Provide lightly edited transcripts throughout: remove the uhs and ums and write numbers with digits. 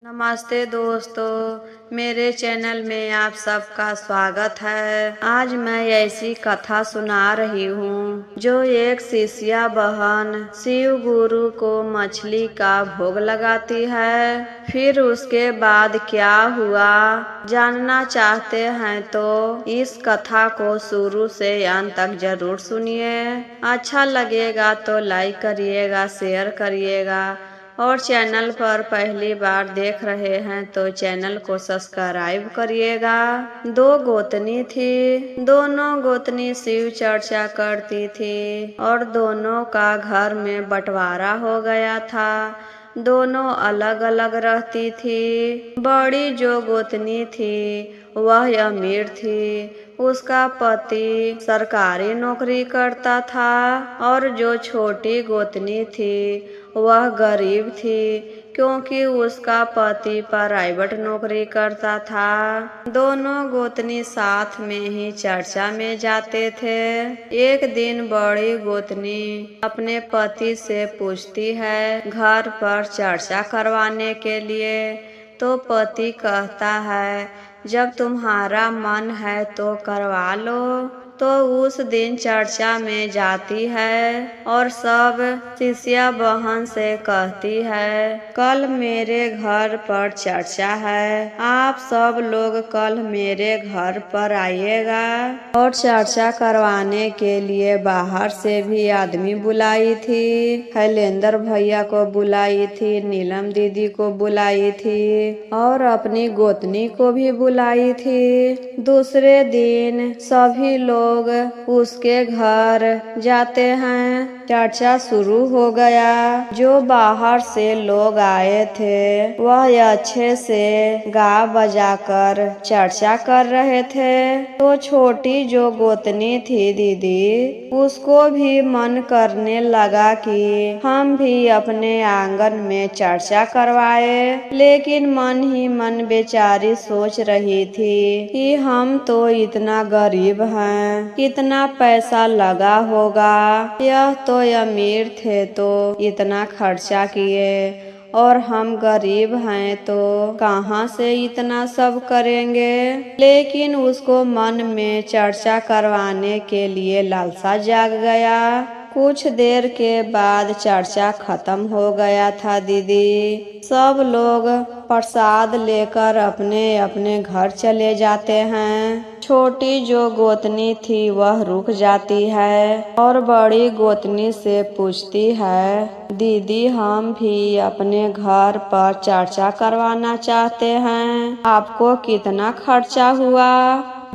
नमस्ते दोस्तों, मेरे चैनल में आप सबका स्वागत है। आज मैं ऐसी कथा सुना रही हूँ जो एक शिष्या बहन शिव गुरु को मछली का भोग लगाती है। फिर उसके बाद क्या हुआ जानना चाहते हैं तो इस कथा को शुरू से अंत तक जरूर सुनिए। अच्छा लगेगा तो लाइक करिएगा, शेयर करिएगा और चैनल पर पहली बार देख रहे हैं तो चैनल को सब्सक्राइब करिएगा। दो गोतनी थी, दोनों गोतनी शिव चर्चा करती थी और दोनों का घर में बंटवारा हो गया था। दोनों अलग अलग रहती थी। बड़ी जो गोतनी थी वह अमीर थी, उसका पति सरकारी नौकरी करता था और जो छोटी गोतनी थी वह गरीब थी क्योंकि उसका पति प्राइवेट नौकरी करता था। दोनों गोतनी साथ में ही चर्चा में जाते थे। एक दिन बड़ी गोतनी अपने पति से पूछती है घर पर चर्चा करवाने के लिए, तो पति कहता है जब तुम्हारा मन है तो करवा लो। तो उस दिन चर्चा में जाती है और सब शिष्या बहन से कहती है कल मेरे घर पर चर्चा है, आप सब लोग कल मेरे घर पर आइएगा। और चर्चा करवाने के लिए बाहर से भी आदमी बुलाई थी। शैलेंद्र भैया को बुलाई थी, नीलम दीदी को बुलाई थी और अपनी गोतनी को भी बुलाई थी। दूसरे दिन सभी लोग उसके घर जाते हैं। चर्चा शुरू हो गया। जो बाहर से लोग आए थे वह अच्छे से गा बजाकर चर्चा कर रहे थे। तो छोटी जो गोतनी थी दीदी, उसको भी मन करने लगा कि हम भी अपने आंगन में चर्चा करवाए, लेकिन मन ही मन बेचारी सोच रही थी कि हम तो इतना गरीब हैं, कितना पैसा लगा होगा। यह तो अमीर थे तो इतना खर्चा किए और हम गरीब हैं तो कहाँ से इतना सब करेंगे। लेकिन उसको मन में चर्चा करवाने के लिए लालसा जाग गया। कुछ देर के बाद चर्चा खत्म हो गया था दीदी। सब लोग प्रसाद लेकर अपने अपने घर चले जाते हैं। छोटी जो गोतनी थी वह रुक जाती है और बड़ी गोतनी से पूछती है दीदी हम भी अपने घर पर चर्चा करवाना चाहते हैं, आपको कितना खर्चा हुआ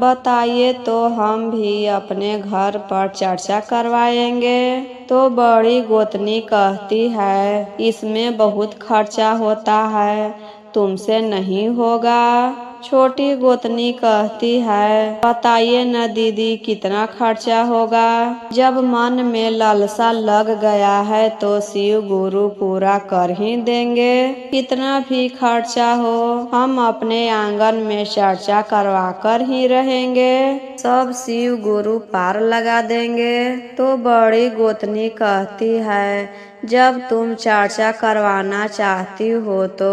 बताइए तो हम भी अपने घर पर चर्चा करवाएंगे। तो बड़ी गोतनी कहती है इसमें बहुत खर्चा होता है, तुमसे नहीं होगा। छोटी गोतनी कहती है बताइए न दीदी कितना खर्चा होगा। जब मन में लालसा लग गया है तो शिव गुरु पूरा कर ही देंगे, कितना भी खर्चा हो हम अपने आंगन में चर्चा करवा कर ही रहेंगे, सब शिव गुरु पार लगा देंगे। तो बड़ी गोतनी कहती है जब तुम चर्चा करवाना चाहती हो तो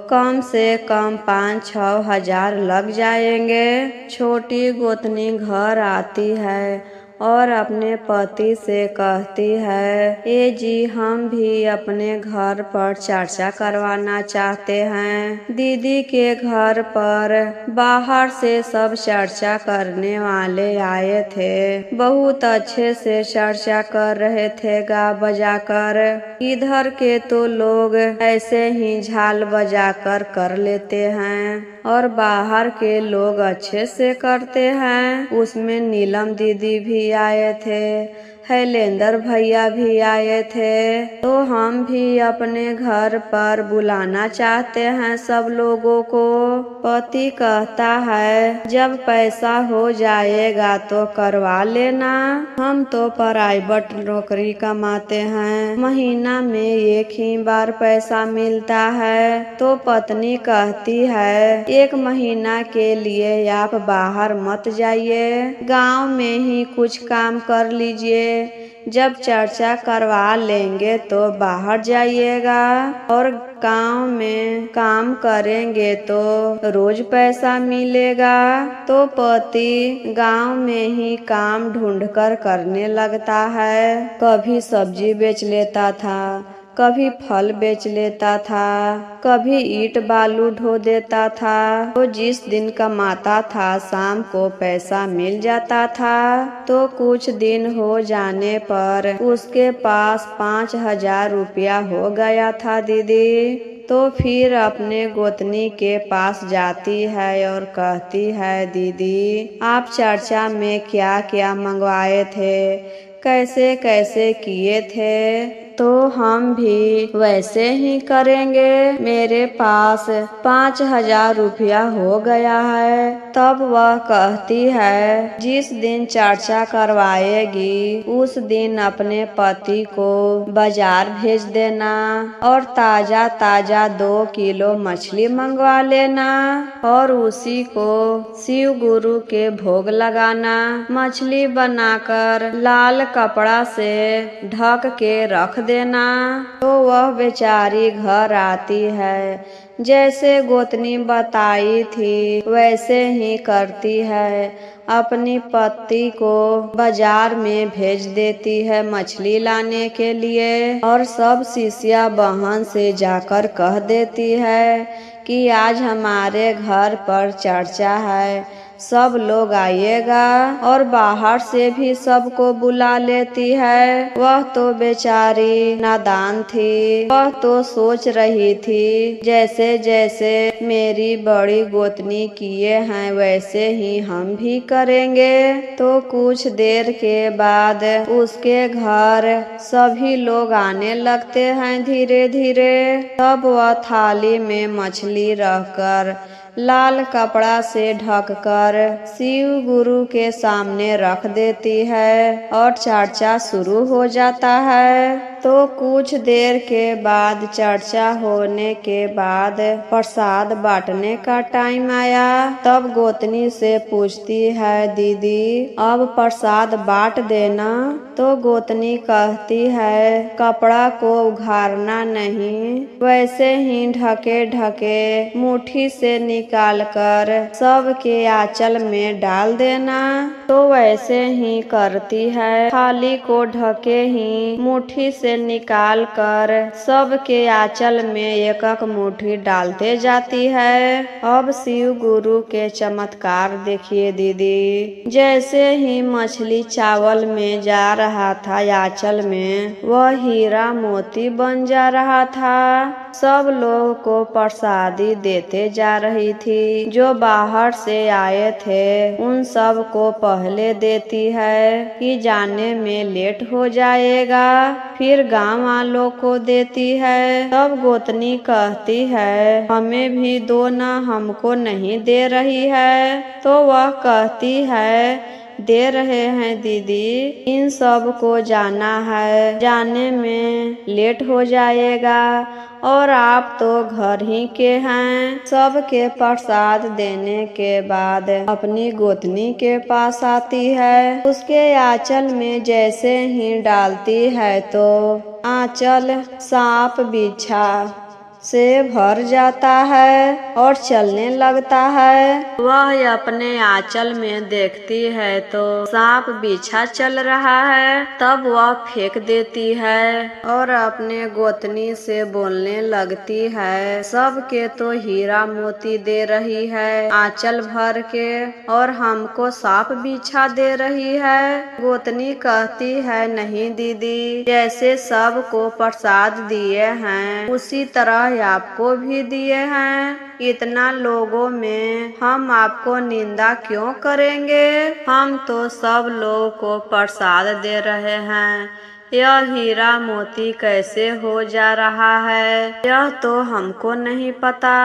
कम से कम 5-6 हजार लग जाएंगे। छोटी गोतनी घर आती है और अपने पति से कहती है ए जी हम भी अपने घर पर चर्चा करवाना चाहते हैं। दीदी के घर पर बाहर से सब चर्चा करने वाले आए थे, बहुत अच्छे से चर्चा कर रहे थे गा बजाकर। इधर के तो लोग ऐसे ही झाल बजाकर कर लेते हैं और बाहर के लोग अच्छे से करते हैं। उसमें नीलम दीदी भी आए थे, शैलेंद्र भैया भी आए थे। तो हम भी अपने घर पर बुलाना चाहते हैं सब लोगों को। पति कहता है जब पैसा हो जाएगा तो करवा लेना, हम तो प्राइवेट नौकरी कमाते हैं, महीना में एक ही बार पैसा मिलता है। तो पत्नी कहती है 1 महीना के लिए आप बाहर मत जाइए, गांव में ही कुछ काम कर लीजिए, जब चर्चा करवा लेंगे तो बाहर जाइएगा और गांव में काम करेंगे तो रोज पैसा मिलेगा। तो पति गांव में ही काम ढूंढकर करने लगता है। कभी सब्जी बेच लेता था, कभी फल बेच लेता था, कभी ईंट बालू ढो देता था। तो जिस दिन कमाता था शाम को पैसा मिल जाता था। तो कुछ दिन हो जाने पर उसके पास 5,000 रुपया हो गया था दीदी। तो फिर अपने गोतनी के पास जाती है और कहती है, दीदी आप चर्चा में क्या क्या मंगवाए थे, कैसे कैसे किए थे, तो हम भी वैसे ही करेंगे। मेरे पास 5,000 रुपया हो गया है। तब वह कहती है, जिस दिन चर्चा करवाएगी उस दिन अपने पति को बाजार भेज देना और ताजा ताजा 2 किलो मछली मंगवा लेना और उसी को शिव गुरु के भोग लगाना। मछली बनाकर लाल कपड़ा से ढक के रख देना। तो वह बेचारी घर आती है, जैसे गोतनी बताई थी वैसे ही करती है। अपनी पति को बाजार में भेज देती है मछली लाने के लिए और सब शिष्या बहन से जाकर कह देती है कि आज हमारे घर पर चर्चा है, सब लोग आइएगा और बाहर से भी सबको बुला लेती है। वह तो बेचारी नादान थी। वह तो सोच रही थी जैसे जैसे मेरी बड़ी गोतनी किए हैं वैसे ही हम भी करेंगे। तो कुछ देर के बाद उसके घर सभी लोग आने लगते हैं धीरे धीरे। तब वह थाली में मछली रखकर लाल कपड़ा से ढककर शिव गुरु के सामने रख देती है और चर्चा शुरू हो जाता है। तो कुछ देर के बाद चर्चा होने के बाद प्रसाद बांटने का टाइम आया। तब गोतनी से पूछती है, दीदी अब प्रसाद बांट देना। तो गोतनी कहती है, कपड़ा को उघाड़ना नहीं, वैसे ही ढके ढके मुट्ठी से निकालकर सबके आंचल में डाल देना। तो वैसे ही करती है। थाली को ढके ही मुट्ठी से निकाल कर सबके आंचल में एक एक मुट्ठी डालते जाती है। अब शिव गुरु के चमत्कार देखिए दीदी। जैसे ही मछली चावल में जा रहा था आंचल में, वह हीरा मोती बन जा रहा था। सब लोगों को प्रसादी देते जा रही थी। जो बाहर से आए थे उन सब को पहले देती है कि जाने में लेट हो जाएगा, फिर गांव वालों को देती है। तब गोतनी कहती है, हमें भी दो ना, हमको नहीं दे रही है। तो वह कहती है, दे रहे हैं दीदी, इन सब को जाना है, जाने में लेट हो जाएगा और आप तो घर ही के हैं। सबके प्रसाद देने के बाद अपनी गोतनी के पास आती है। उसके आंचल में जैसे ही डालती है तो आंचल सांप बिच्छा से भर जाता है और चलने लगता है। वह अपने आंचल में देखती है तो सांप बिच्छा चल रहा है। तब वह फेंक देती है और अपने गोतनी से बोलने लगती है, सबके तो हीरा मोती दे रही है आंचल भर के और हमको सांप बिच्छा दे रही है। गोतनी कहती है, नहीं दीदी, जैसे सबको प्रसाद दिए हैं उसी तरह आपको भी दिए हैं। इतना लोगों में हम आपको निंदा क्यों करेंगे? हम तो सब लोगों को प्रसाद दे रहे हैं। यह हीरा मोती कैसे हो जा रहा है यह तो हमको नहीं पता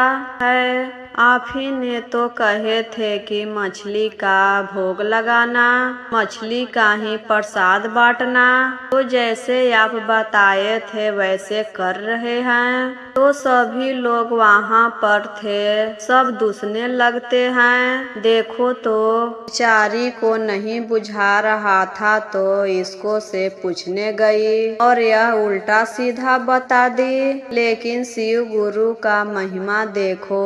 है। आप ही ने तो कहे थे कि मछली का भोग लगाना, मछली का ही प्रसाद बांटना। तो जैसे आप बताए थे वैसे कर रहे हैं। तो सभी लोग वहाँ पर थे, सब दूसने लगते हैं। देखो तो बेचारी को नहीं बुझा रहा था तो इसको से पूछने गई और यह उल्टा सीधा बता दी। लेकिन शिव गुरु का महिमा देखो,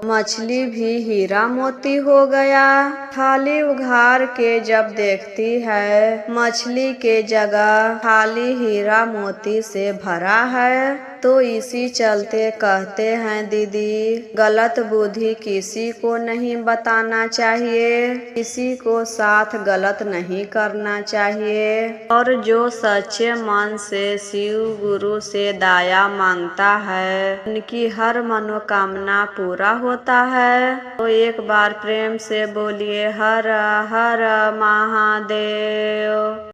मछली भी हीरा मोती हो गया। थाली उघार के जब देखती है मछली के जगह थाली हीरा मोती से भरा है। तो इसी चलते कहते हैं दीदी, गलत बुद्धि किसी को नहीं बताना चाहिए, किसी को साथ गलत नहीं करना चाहिए। और जो सच्चे मन से शिव गुरु से दाया मांगता है उनकी हर मनोकामना पूरा होता है। तो एक बार प्रेम से बोलिए हर हर महादेव।